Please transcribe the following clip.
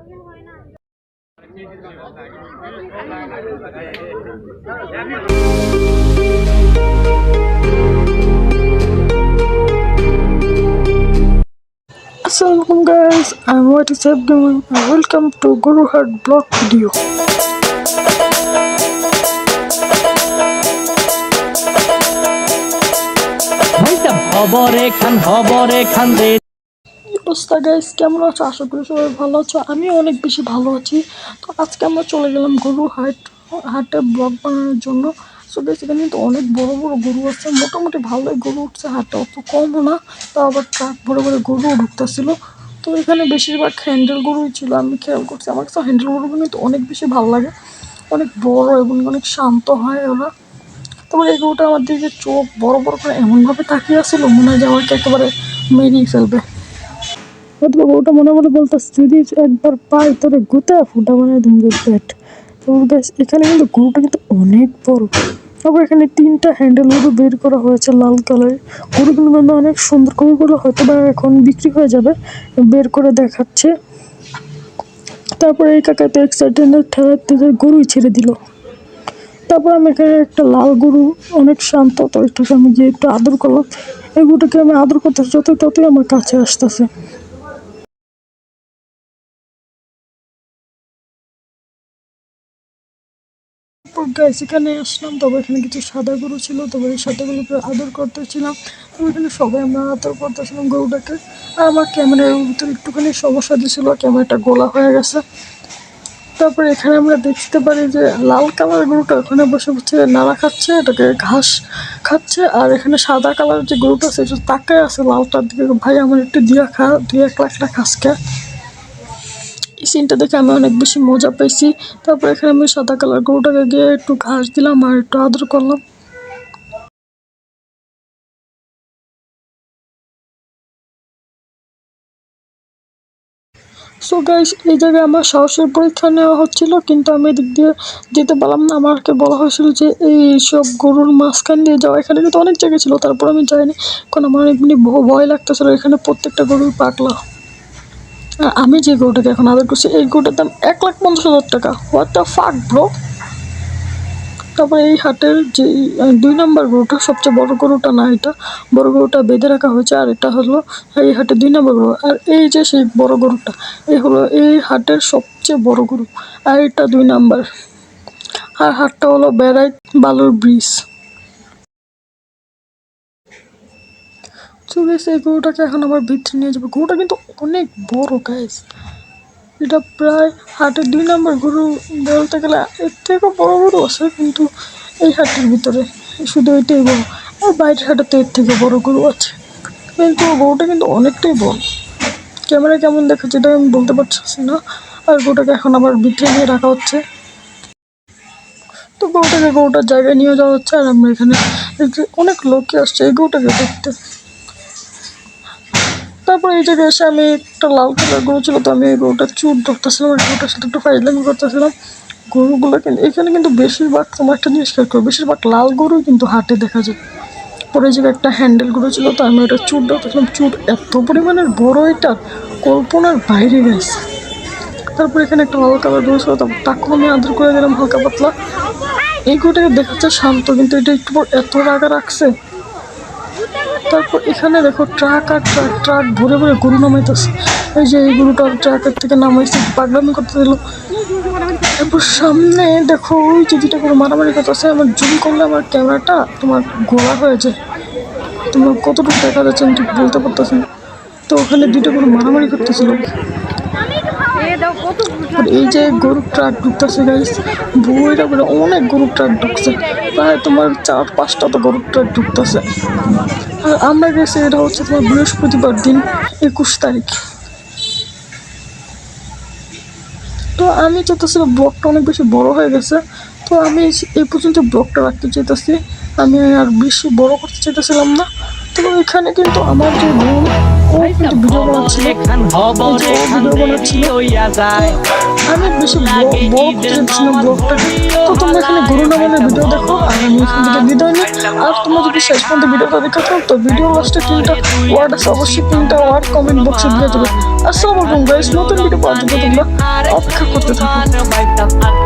Assalamualaikum guys, I'm What is up doing and welcome to Guru Heart blog video. অবস্থা guys, কেমন আছো? আশা করি সবাই ভালো আছো। আমি অনেক বেশি ভালো আছি। তো আজকে আমরা চলে গেলাম গরু হাটে ব্লগ বানানোর জন্য। সো গাইস, এখানে কিন্তু অনেক বড় বড় গরু আছে, মোটামুটি ভালোই গরু উঠছে হাটে, অত কমও না। তো আবার ট্রাক ভরে ভরে গরুও ঢুকতেছিল। তো এখানে বেশিরভাগ হ্যান্ডেল গরুই ছিল, আমি খেয়াল করছি। আমার কাছে হ্যান্ডেল গরুগুলো কিন্তু অনেক বেশি ভালো লাগে, অনেক বড় এবং অনেক শান্ত হয় ওরা। তোমার এই গরুটা আমার দিকে চোখ বড় বড় করে এমনভাবে তাকিয়ে আসছিল, মনে হয় যে আমাকে একেবারে মেরেই ফেলবে। হয়তো গরুটা মনে মনে বলতেছে, যদি একবার পাই তোরে গুতে ফুটা বানায় তুমি পেট। তো গ্যাস, এখানে কিন্তু গরুটা কিন্তু অনেক বড়। তারপর এখানে 3টা হ্যান্ডেল গরু বের করা হয়েছে লাল কালারের। গরুগুলো কিন্তু অনেক সুন্দর। গরুগুলো হয়তো বা এখন বিক্রি হয়ে যাবে, বের করে দেখাচ্ছে। তারপরে এই কাকা তো এক্সাইটেড ঠেলাতে গরুই ছেড়ে দিল। তারপর আমি এখানে একটা লাল গরু, অনেক শান্ত, তো এটাকে আমি যে একটু আদর করলাম। এই গরুটাকে আমি আদর করতেছি, ততই আমার কাছে আসতেছে। গাইস, এখানে আসলাম, তবে এখানে কিছু সাদা গরু ছিল, তবে এই সাদা গরুকে আদর করতেছিলাম। তবে এখানে সবাই আমরা আদর করতেছিলাম গরুটাকে। আর আমার ক্যামেরার ভিতরে একটুখানি সমস্যা দিয়েছিল, ক্যামেরাটা গোলা হয়ে গেছে। তারপরে এখানে আমরা দেখতে পারি যে লাল কালার গরুটা ওখানে বসে বসে নাড়া খাচ্ছে, এটাকে ঘাস খাচ্ছে। আর এখানে সাদা কালার যে গরুটা আছে, এটা তাকায় আছে লালটার দিকে, ভাই আমার একটু দিয়া খা, 2-1 লাখ টাকা ঘাস খা। এই সিনটা দেখে আমি অনেক বেশি মজা পাইছি। তারপর এখানে আমি সাদা কালার গরুটাকে গিয়ে একটু ঘাস দিলাম আর একটু আদর করলাম। সো গাইস, এই জায়গায় আমার সাহসের পরীক্ষা নেওয়া হচ্ছিল, কিন্তু আমি এদিক দিয়ে যেতে পারলাম না। আমাকে বলা হয়েছিল যে এই সব গরুর মাঝখান দিয়ে যাওয়া। এখানে কিন্তু অনেক জায়গা ছিল, তারপর আমি যাইনি, কারণ আমার এমনি ভয় লাগতেছিল। এখানে প্রত্যেকটা গরুই পাগলা। আর আমি যে গরুটাকে এখন আদর করছি, এই গরুটার দাম 1,50,000 টাকা। What the fuck bro. তারপরে এই হাটের যে 2 নম্বর গরুটা, সবচেয়ে বড় গরুটা না, এটা বড় গরুটা বেঁধে রাখা হয়েছে, আর এটা হলো এই হাটের 2 নম্বর গরু। আর এই যে সেই বড় গরুটা, এই হলো এই হাটের সবচেয়ে বড় গরু, আর এটা 2 নম্বর। আর হাটটা হলো বেড়াইত বালুর ব্রিজ। তো গাইস, এই গরুটাকে এখন আবার ভিতরে নিয়ে যাবো। গরুটা কিন্তু অনেক বড় গাইস, এটা প্রায় হাটের 2 নম্বর গরু বলতে গেলে। এর থেকেও বড় গরু আছে, কিন্তু এই হাটের ভিতরে শুধু এটাই বড়। আর বাইরের হাটের তো এর থেকে বড় গরু আছে, কিন্তু গরুটা কিন্তু অনেকটাই বড়। ক্যামেরা কেমন দেখাচ্ছে এটা আমি বলতে পারছি না। আর গরুটাকে এখন আবার ভিতরে নিয়ে রাখা হচ্ছে। তো গরুটার জায়গায় নিয়ে যাওয়া হচ্ছে। আর আমরা এখানে অনেক লোকই আসছে এই গরুটাকে দেখতে। তারপর এই জায়গায় এসে আমি একটা লাল কালার গরু ছিল, তো আমি এই গরুটার চুট ধরতেছিলাম, আর গরুটার সাথে একটু ফাইজলামি করতেছিলাম। গরুগুলো কিন্তু এখানে কিন্তু বেশিরভাগ, তোমার একটা জিনিস খেয়াল করো, বেশিরভাগ লাল গরুই কিন্তু হাটে দেখা যায়। পরে এই জায়গায় একটা হ্যান্ডেল গরু ছিল, তো আমি ওটা চুট ধরতেছিলাম। চুট এত পরিমাণের বড়, এটা কল্পনার বাইরে গেছে। তারপর এখানে একটা লাল কালার গরু ছিল, তাকেও আমি আদর করে দিলাম হালকা পাতলা। এই গরুটাকে দেখাচ্ছে শান্ত, কিন্তু এটা একটু পর এত রাগা রাখছে। তারপর এখানে দেখো ট্রাক আর ট্রাক ভরে ভরে গরু নামাইতেছে। এই যে এই গরুটা ট্রাকের থেকে নামাইছে, পাগলামি করতে দিল। তারপর সামনে দেখো ওই যে 2টা গরু মারামারি করতেছে। আমার জুম করলে আমার ক্যামেরাটা তোমার গোলা হয়ে যায়, তোমার কতটুকু দেখা যাচ্ছে আমি ঠিক বলতে পারতেছি না। তো ওখানে 2টা গরু মারামারি করতেছিল। আর এই যে গরুর ট্রাক ঢুকতেছে গাইস, বইটা করে অনেক গরুর ট্রাক ঢুকছে, প্রায় তোমার 4-5টা তো গরুর ট্রাক ঢুকতেছে। আর আমরা গেছি, এটা হচ্ছে তোমার বৃহস্পতিবার দিন, 21 তারিখ। তো আমি চাইতেছিলাম, ব্লগটা অনেক বেশি বড় হয়ে গেছে, তো আমি এই পর্যন্ত ব্লগটা রাখতে চাইতেছি। আমি আর বেশি বড় করতে চাইতেছিলাম না। তো এখানে কিন্তু আমার যে বোন ও কিন্তু ভিডিও বানাচ্ছিল, এই যে ও ভিডিও বানাচ্ছিল। আমি বেশি বড় করতে চাচ্ছিলাম ব্লগটাকে। তো তোমরা এখানে গরু নামানোর ভিডিও দেখো, আর আমি এখান থেকে বিদায় নিই। আর তোমরা যদি শেষ পর্যন্ত ভিডিওটা দেখে থাকো তো ভিডিও লাস্টে 3টা ওয়ার্ড আছে, অবশ্যই 3টা ওয়ার্ড কমেন্ট বক্সে দিয়ে দেবে। আসসালামু আলাইকুম গাইস, নতুন ভিডিও পাওয়ার জন্য তোমরা অপেক্ষা করতে থাকো।